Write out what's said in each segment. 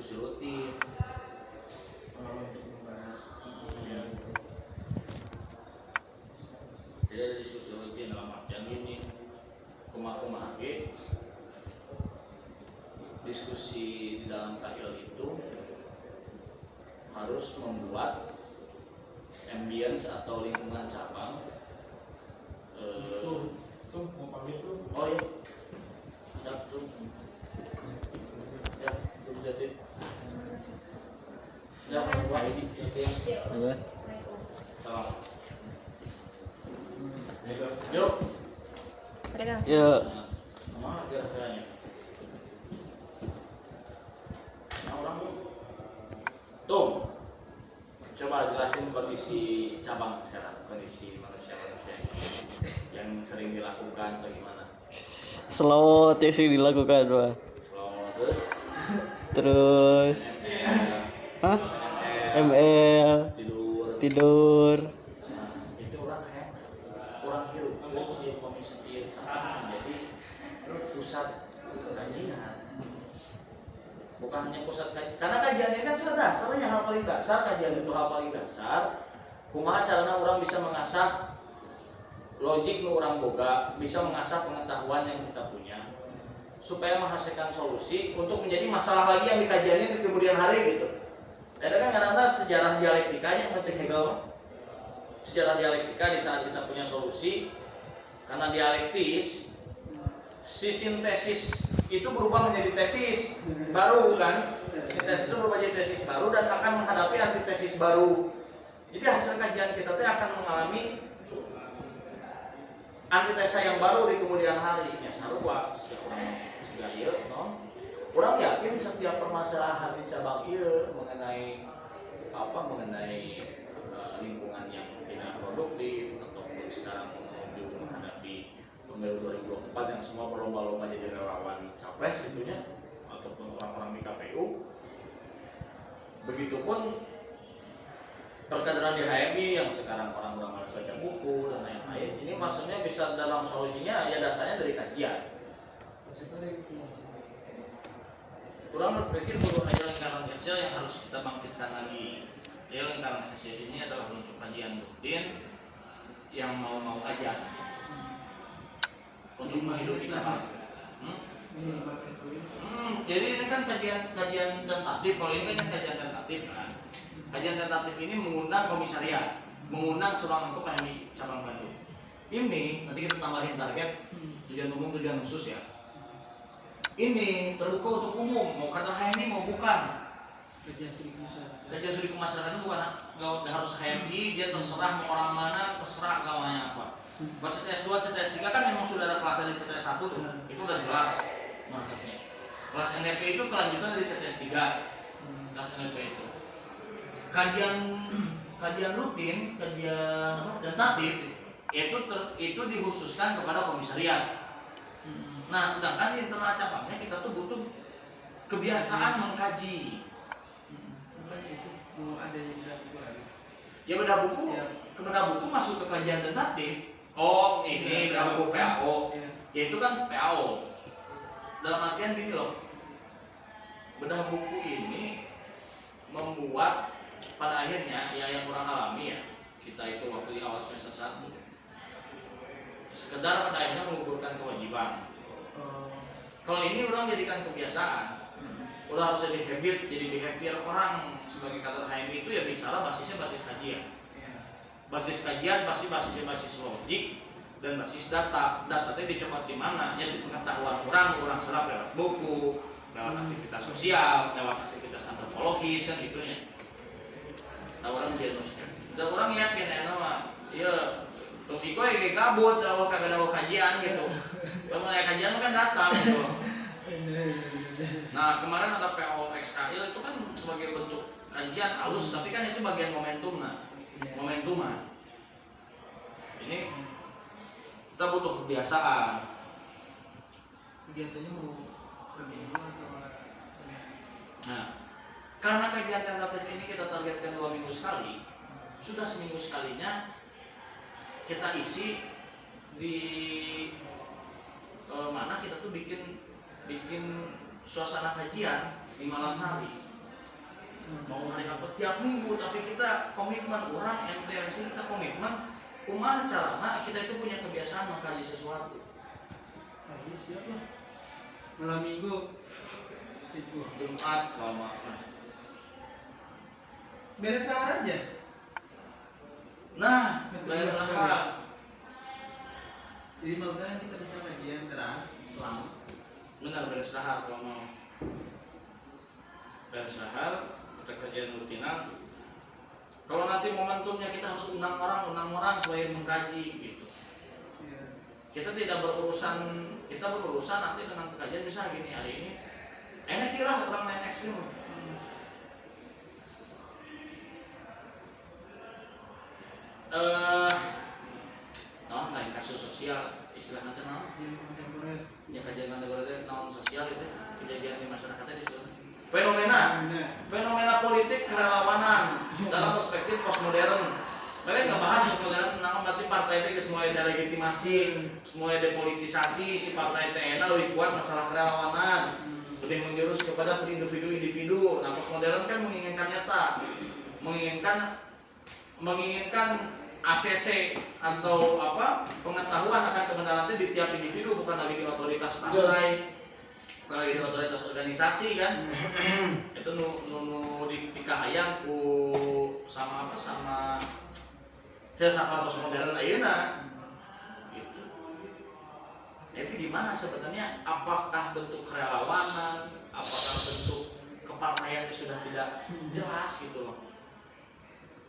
diskusi rutin untuk membahas ya. Jadi ada diskusi rutin dalam artian ini kumaha ge diskusi di dalam KIL itu harus membuat ambience atau lingkungan cabang tuh mau pamit tuh. Oh iya siap tuh ya tuh jadi ya buat ini Apa? salam yuk Yuk. mana kira-kiranya orang tuh coba jelasin kondisi cabang sekarang, kondisi manusia yang sering dilakukan atau gimana? Slow sih dilakukan, Pak. Slow Terus hah? ML tidur. Nah, itu orang kayak orang hirup di komisi jadi pusat kajian. Bukan hanya pusat kajian, karena kajian ini kan sudah dasarnya hal paling dasar, kajian itu hal paling dasar. Kumaha carana orang bisa mengasah logik nu orang boga, bisa mengasah pengetahuan yang kita punya supaya menghasilkan solusi untuk menjadi masalah lagi yang dikajiannya di kemudian hari gitu. Ada kan karena sejarah dialektika yang macam Hegel, sejarah dialektika di saat kita punya solusi karena dialektis, si sintesis itu berubah menjadi tesis baru kan, sintesis itu berubah menjadi tesis baru dan akan menghadapi antitesis baru. Jadi hasil kajian kita tuh akan mengalami antitesa yang baru di kemudian hari. Ya sarua sehingga ieu no. Orang yakin setiap permasalahan di cabang ieu mengenai lingkungan yang tidak produktif ataupun sekarang menuju menghadapi pemilu 2024 yang semua berlomba-lomba jadi relawan capres gitunya ataupun orang-orang di KPU. Begitupun perkaderan di HMI yang sekarang orang-orang harus baca buku dan lain-lain. Ini maksudnya bisa dalam solusinya ya dasarnya dari kajian. Kurang berpikir bahwa ada lingkaran kecil yang harus kita bangkitkan lagi. Ya lingkaran kecil ini adalah bentuk kajian rutin yang mau aja untuk menghidupi cabang. Jadi ini kan kajian tentatif. Kalau ini kan kajian tentatif kan. Kajian tentatif ini mengundang komisariat, mengundang seorang untuk HMI cabang Bandung. Ini nanti kita tambahin target tujuan umum, tujuan khusus ya. Ini terbuka untuk umum, mau kata HMI mau bukan. Kajian studi kemasyarakatan bukan, nggak harus HMI, dia terserah mau orang mana, terserah agamanya apa. Buat CTS 2, CTS 3 kan memang sudah ada kelasnya di CTS 1 tuh, itu udah jelas marketnya. Kelas NDP itu kelanjutan dari CTS 3, kelas NDP itu. Kajian rutin, kajian tentatif itu dikhususkan kepada komisariat. Nah, sedangkan di internal cabangnya kita tuh butuh kebiasaan mengkaji. Ya beda buku, beda buku masuk ke kajian tentatif. Oh, ini beda buku PAO. Ya itu kan PAO. Dalam artian gini loh. Bedah buku ini membuat pada akhirnya ya yang kurang alami ya kita itu waktu di awal semester 1 sekedar pada akhirnya mengukurkan kewajiban. Kalau ini orang jadikan kebiasaan, udah harus jadi habit, jadi behavior orang sebagai kader HMI itu ya bicara basisnya basis kajian. Basis kajian pasti basisnya basis logik dan basis data. Datanya dicopot di mana? Ya di pengetahuan orang serap lewat buku, lewat aktivitas sosial, lewat aktivitas antropologis kan gitu ya. Nah, orang diagnoskan. Dan orang yakin ya nama, ya Iko ya kabut, kagak ada kajian gitu. Kalau nggak kajian kan datang gitu. Nah kemarin ada PO XKIL itu kan sebagai bentuk kajian halus, tapi kan itu bagian momentumnya. Ini kita butuh kebiasaan. Kegiatannya mau berminggu atau Nah, karena kajian tentatif ini kita targetkan 2 minggu sekali, sudah seminggu sekalinya kita isi di mana kita tuh bikin suasana kajian di malam hari. mau hari apa tiap minggu, tapi kita komitmen orang MTRC kita komitmen kumaha carana kita itu punya kebiasaan mengkaji sesuatu. Iya siap lah. Malam minggu itu Jumat kalau makan. beres sahar aja. Nah, bayar lahar. Jadi malam kita bisa kajian terang lama. Benar beres lahar kalau mau. Beres lahar kita kajian rutinan. Kalau nanti momentumnya kita harus undang orang supaya mengkaji gitu. Iya. Kita tidak kita berurusan nanti dengan kajian bisa gini hari ini. Enak lah orang main ekstrim. Non lain kasus sosial istilah nanti non. Kontemporer. Ya kajian kontemporer non sosial itu kejadian di masyarakatnya di situ. Fenomena politik kerelawanan dalam perspektif postmodern. Mereka nggak bahas postmodern tentang berarti partai itu mulai delegitimasi, mulai depolitisasi, si partai TNA lebih kuat masalah kerelawanan, lebih menjurus kepada individu-individu. Nah postmodern kan menginginkan nyata, menginginkan ACC atau apa pengetahuan akan kebenaran itu di tiap individu, bukan lagi di otoritas partai. Kalau ini otoritas organisasi kan itu nu di ayam ku sama filsafat postmodern ayeuna gitu. Itu gimana sebenarnya, apakah bentuk kerelawanan, apakah bentuk kepartaian itu sudah tidak jelas gitu loh.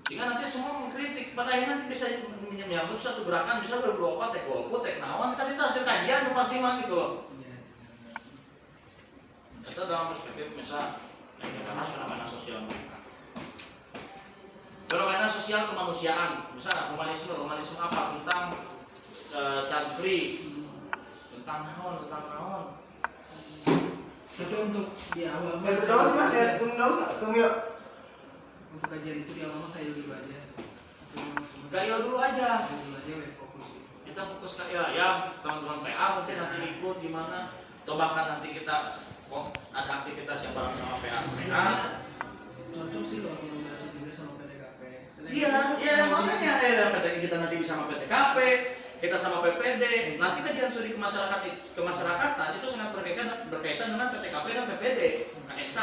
Jika nanti semua mengkritik, pada akhirnya nanti bisa menyambut satu gerakan, bisa beberapa tek golput, tek nawan, kan itu hasil kajian pasti mah gitu loh. Itu dalam perspektif misal kita bahas fenomena sosial mereka. Fenomena sosial kemanusiaan, misalnya humanisme apa tentang child free, tentang naon. Tapi untuk di awal Itu doang sih mas, ya tunggu yuk. untuk kajian itu di awal mah kayak dulu aja. Gaya dulu aja. Dulu aja we fokus. Kita fokus kayak ya teman-teman PA mungkin nanti ikut gimana, atau bahkan nanti kita ada aktivitas yang bareng sama PA. Cocok sih kalau kolaborasi juga sama PTKP. Iya makanya kita nanti bisa sama PTKP, kita sama PPD. Nanti kajian studi kemasyarakatan itu sangat berkaitan dengan PTKP dan PPD, KSK.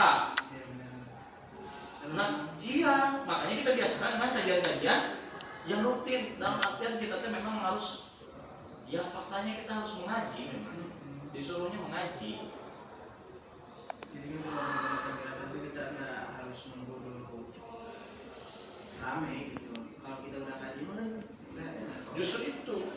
Nah, iya, makanya kita biasakan dengan kajian-kajian yang rutin. Dalam artian kita tuh memang harus, ya faktanya kita harus mengaji memang. Disuruhnya mengaji. Jadi kalau gerakan itu kita nggak harus nunggu dulu rame gitu. Kalau kita udah kaji mana udah enak. Justru itu